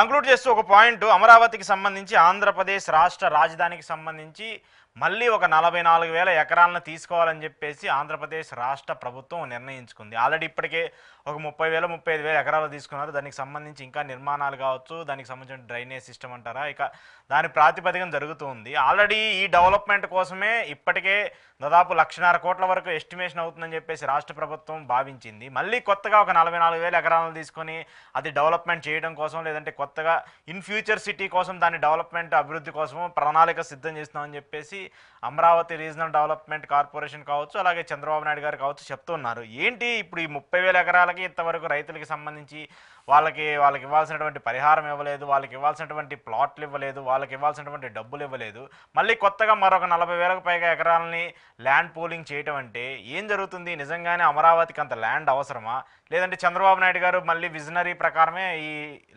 Conclude చేస్తూ ఒక point, అమరావతికి సంబంధించి ఆంధ్రప్రదేశ్ రాష్ట్ర రాజధానికి సంబంధించి మళ్ళీ ఒక 44,000 ఎకరాలను తీసుకోవాలని చెప్పేసి ఆంధ్రప్రదేశ్ రాష్ట్ర ప్రభుత్వం నిర్ణయించుకుంది. ఆల్రెడీ ఇప్పటికే ఒక 30,000 35,000 ఎకరాలు తీసుకున్నారు. దానికి సంబంధించి ఇంకా నిర్మాణాలు కావచ్చు, దానికి సంబంధించిన డ్రైనేజ్ సిస్టమ్ అంటారా, ఇక దాని ప్రాతిపదికన జరుగుతుంది. ఆల్రెడీ ఈ డెవలప్మెంట్ కోసమే ఇప్పటికే దాదాపు 1,50,000 కోట్ల వరకు ఎస్టిమేషన్ అవుతుందని చెప్పేసి రాష్ట్ర ప్రభుత్వం భావించింది. మళ్ళీ కొత్తగా ఒక 44,000 ఎకరాలను తీసుకొని అది డెవలప్మెంట్ చేయడం కోసం, లేదంటే కొత్తగా ఇన్ ఫ్యూచర్ సిటీ కోసం, దాని డెవలప్మెంట్ అభివృద్ధి కోసం ప్రణాళిక సిద్ధం చేస్తున్నామని చెప్పేసి అమరావతి రీజనల్ డెవలప్మెంట్ కార్పొరేషన్ కావచ్చు, అలాగే చంద్రబాబు నాయుడు గారు కావచ్చు చెప్తున్నారు. ఏంటి ఇప్పుడు ఈ 30,000 ఎకరాలకి ఇంతవరకు రైతులకి సంబంధించి వాళ్ళకి ఇవ్వాల్సినటువంటి పరిహారం ఇవ్వలేదు, వాళ్ళకి ఇవ్వాల్సినటువంటి ప్లాట్లు ఇవ్వలేదు, వాళ్ళకి ఇవ్వాల్సినటువంటి డబ్బులు ఇవ్వలేదు. మళ్ళీ కొత్తగా మరొక 40,000కు పైగా ఎకరాలని ల్యాండ్ పూలింగ్ చేయటం అంటే ఏం జరుగుతుంది? నిజంగానే అమరావతికి అంత ల్యాండ్ అవసరమా, లేదంటే చంద్రబాబు నాయుడు గారు మళ్ళీ విజనరీ ప్రకారమే ఈ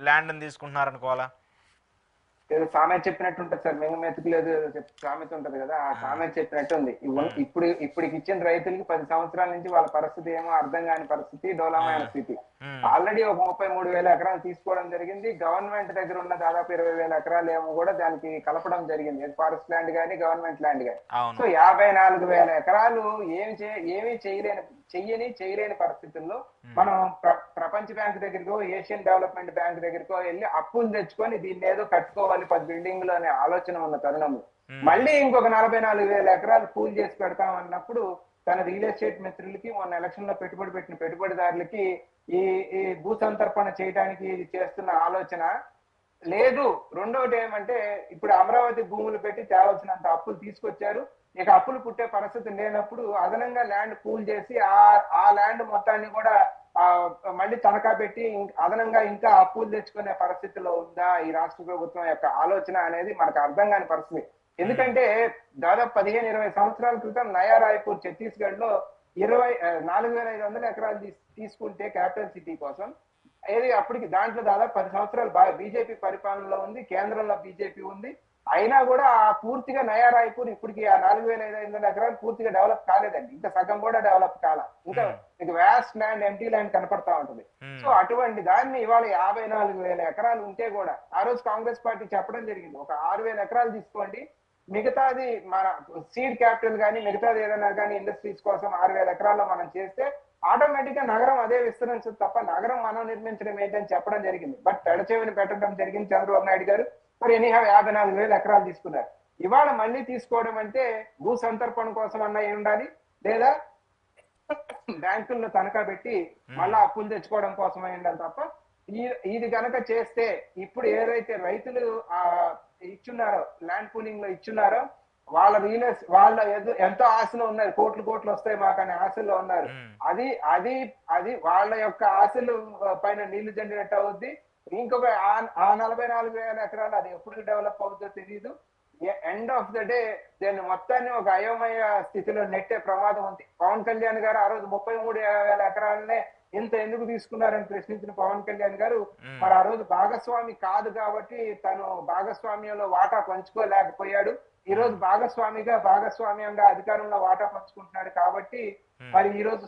ల్యాండ్ని తీసుకుంటున్నారనుకోవాలా? ఏదో సామెత చెప్పినట్టు ఉంటుంది సార్, మేము మెతుకులేదు సామెత ఉంటది కదా, ఆ సామెత చెప్పినట్టు ఉంది. ఇప్పటికి ఇచ్చిన రైతులకి 10 సంవత్సరాల నుంచి వాళ్ళ పరిస్థితి ఏమో అర్థం కాని పరిస్థితి, డోలామైన స్థితి. ఆల్రెడీ ఒక 33,000 ఎకరాలు తీసుకోవడం జరిగింది. గవర్నమెంట్ దగ్గర ఉన్న దాదాపు 20,000 ఎకరాలు ఏమో కూడా దానికి కలపడం జరిగింది, ఫారెస్ట్ ల్యాండ్ కానీ గవర్నమెంట్ ల్యాండ్ కానీ. సో 54,000 ఎకరాలు ఏమీ చేయలేని పరిస్థితుల్లో మనం ప్రపంచ బ్యాంక్ దగ్గరకో, ఏషియన్ డెవలప్మెంట్ బ్యాంక్ దగ్గరకో వెళ్ళి అప్పులు తెచ్చుకొని దీన్ని ఏదో కట్టుకోవాలి 10 బిల్డింగ్లు అనే ఆలోచన ఉన్న తరుణంలో మళ్ళీ ఇంకొక 44,000 ఎకరాలు పూల్ చేసి పెడతాం అన్నప్పుడు తన రియల్ ఎస్టేట్ మిత్రులకి, మొన్న ఎలక్షన్ లో పెట్టుబడి పెట్టిన పెట్టుబడిదారులకి ఈ భూ సంతర్పణ చేయడానికి చేస్తున్న ఆలోచన లేదు. రెండవది ఏమంటే, ఇప్పుడు అమరావతి భూములు పెట్టి తేవాల్సినంత అప్పులు తీసుకొచ్చారు. ఇక అప్పులు పుట్టే పరిస్థితి లేనప్పుడు అదనంగా ల్యాండ్ పూల్ చేసి ఆ ల్యాండ్ మొత్తాన్ని కూడా మళ్ళీ తనఖా పెట్టి అదనంగా ఇంకా అప్పులు తెచ్చుకునే పరిస్థితిలో ఉందా ఈ రాష్ట్ర ప్రభుత్వం యొక్క ఆలోచన అనేది మనకు అర్థం కాని పరిస్థితి. ఎందుకంటే దాదాపు 15-20 సంవత్సరాల క్రితం నయా రాయ్పూర్ ఛత్తీస్గఢ్ లో 4,500 ఎకరాలు తీసుకుంటే క్యాపిటల్ సిటీ కోసం, ఏది అప్పటికి దాంట్లో దాదాపు 10 సంవత్సరాలు బీజేపీ పరిపాలనలో ఉంది, కేంద్రంలో బీజేపీ ఉంది. అయినా కూడా పూర్తిగా నయా రాయ్పూర్ ఇప్పటికి ఆ 4,500 ఎకరాలు పూర్తిగా డెవలప్ కాలేదండి. ఇంకా సగం కూడా డెవలప్ కాల, ఇంకా వ్యాస్ట్ ల్యాండ్, ఎంటీ ల్యాండ్ కనపడతా ఉంటుంది. సో అటువంటి దాన్ని ఇవాళ 54,000 ఎకరాలు ఉంటే కూడా ఆ రోజు కాంగ్రెస్ పార్టీ చెప్పడం జరిగింది, ఒక 6,000 ఎకరాలు తీసుకోండి, మిగతాది మన సీడ్ క్యాపిటల్ కానీ మిగతాది ఏదైనా కానీ ఇండస్ట్రీస్ కోసం 6,000 ఎకరాల్లో మనం చేస్తే ఆటోమేటిక్ గా నగరం అదే విస్తరించదు తప్ప నగరం మనం నిర్మించడం ఏంటని చెప్పడం జరిగింది. బట్ పెడచెవిని పెట్టడం జరిగింది చంద్రబాబు నాయుడు గారు. మరి ఎనీహా 54,000 ఎకరాలు తీసుకున్నారు. ఇవాళ మళ్ళీ తీసుకోవడం అంటే భూ సంతర్పణ కోసం అన్నా ఉండాలి, లేదా బ్యాంకుల్లో తనఖా పెట్టి మళ్ళా అప్పులు తెచ్చుకోవడం కోసమై ఉండాలి తప్ప ఇది కనుక చేస్తే ఇప్పుడు ఏదైతే రైతులు ఇచ్చున్నారో, ల్యాండ్ పూలింగ్ లో ఇచ్చున్నారో, వాళ్ళ ఎంతో ఆశలో ఉన్నారు, కోట్లు వస్తాయి మాకనే ఆశల్లో ఉన్నారు. అది వాళ్ళ యొక్క ఆశలు పైన నీళ్లు జల్లినట్టు అవుద్ది. ఇంకొక ఆ 44,000 ఎకరాలు అది ఎప్పుడు డెవలప్ అవుతుందో తెలియదు. ఎండ్ ఆఫ్ ద డే దీన్ని మొత్తాన్ని ఒక అయోమయ స్థితిలో నెట్టే ప్రమాదం ఉంది. పవన్ కళ్యాణ్ గారు ఆ రోజు 33,000 ఎకరాలనే ఇంత ఎందుకు తీసుకున్నారని ప్రశ్నించిన పవన్ కళ్యాణ్ గారు మరి ఆ రోజు భాగస్వామి కాదు కాబట్టి తను భాగస్వామ్యంలో వాటా పంచుకోలేకపోయాడు. ఈ రోజు భాగస్వామ్యంగా అధికారంలో వాటా పంచుకుంటున్నాడు కాబట్టి మరి ఈ రోజు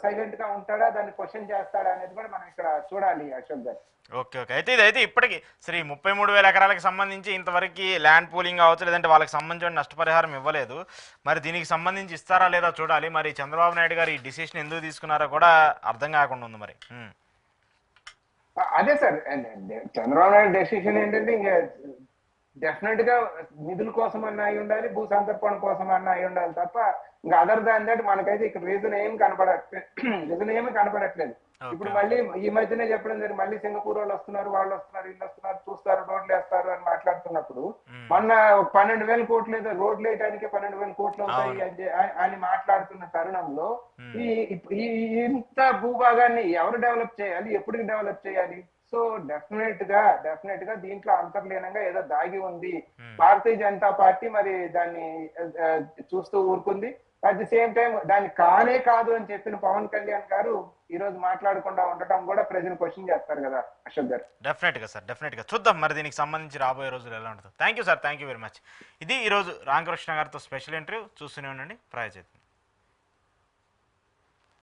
సైలెంట్ గా ఉంటాడా, దాన్ని క్వశ్చన్ చేస్తాడా అనేది కూడా మనం ఇక్కడ చూడాలి అశోక్ గారు. ఓకే. అయితే ఇప్పటికి శ్రీ 33,000 ఎకరాలకు సంబంధించి ఇంతవరకు ల్యాండ్ పూలింగ్ కావచ్చు, లేదంటే వాళ్ళకి సంబంధించిన నష్టపరిహారం ఇవ్వలేదు. మరి దీనికి సంబంధించి ఇస్తారా లేదా చూడాలి. మరి చంద్రబాబు నాయుడు గారు ఈ డిసిషన్ ఎందుకు తీసుకున్నారో కూడా అర్థం కాకుండా ఉంది. మరి అదే సార్, చంద్రబాబు నాయుడు డెసిషన్ ఏంటంటే ఇంకా డెఫినెట్ గా నిధుల కోసం అన్నా అయి ఉండాలి, భూ సంతర్పణ కోసం అన్నా అయి ఉండాలి తప్ప ఇంకా అదర్ దాన్ దట్ మనకైతే ఇక్కడ రీజన్ ఏమి కనపడట్లేదు. ఇప్పుడు మళ్ళీ ఈ మధ్యనే చెప్పడం జరిగింది, మళ్ళీ సింగపూర్ వాళ్ళు వస్తున్నారు, వీళ్ళు వస్తున్నారు, చూస్తారు, రోడ్లు వేస్తారు అని మాట్లాడుతున్నప్పుడు మొన్న 12,000 కోట్లు ఏదో రోడ్లు వేయడానికే 12,000 కోట్లు అవుతాయి అని మాట్లాడుతున్న తరుణంలో ఇంత భూభాగాన్ని ఎవరు డెవలప్ చేయాలి, ఎప్పటికి డెవలప్ చేయాలి? సో డెఫినెట్ గా దీంట్లో అంతర్లీనంగా ఏదో దాగి ఉంది. భారతీయ జనతా పార్టీ మరి దాన్ని చూస్తూ ఊరుకుంది. అట్ ది సేమ్ టైం దాన్ని కాదు అని చెప్పిన పవన్ కళ్యాణ్ గారు ఈ రోజు మాట్లాడకుండా ఉండటం కూడా ప్రజలు క్వశ్చన్ చేస్తారు కదా అశోక్ గారు. డెఫినెట్ గా చూద్దాం మరి దీనికి సంబంధించి రాబోయే రోజులు ఎలా ఉంటుందో. Thank you sir, thank you very much. ఇది ఈ రోజు రామకృష్ణ గారితో స్పెషల్ ఇంటర్వ్యూ. చూస్తూనే ఉండండి ప్రజాజ్యోతి.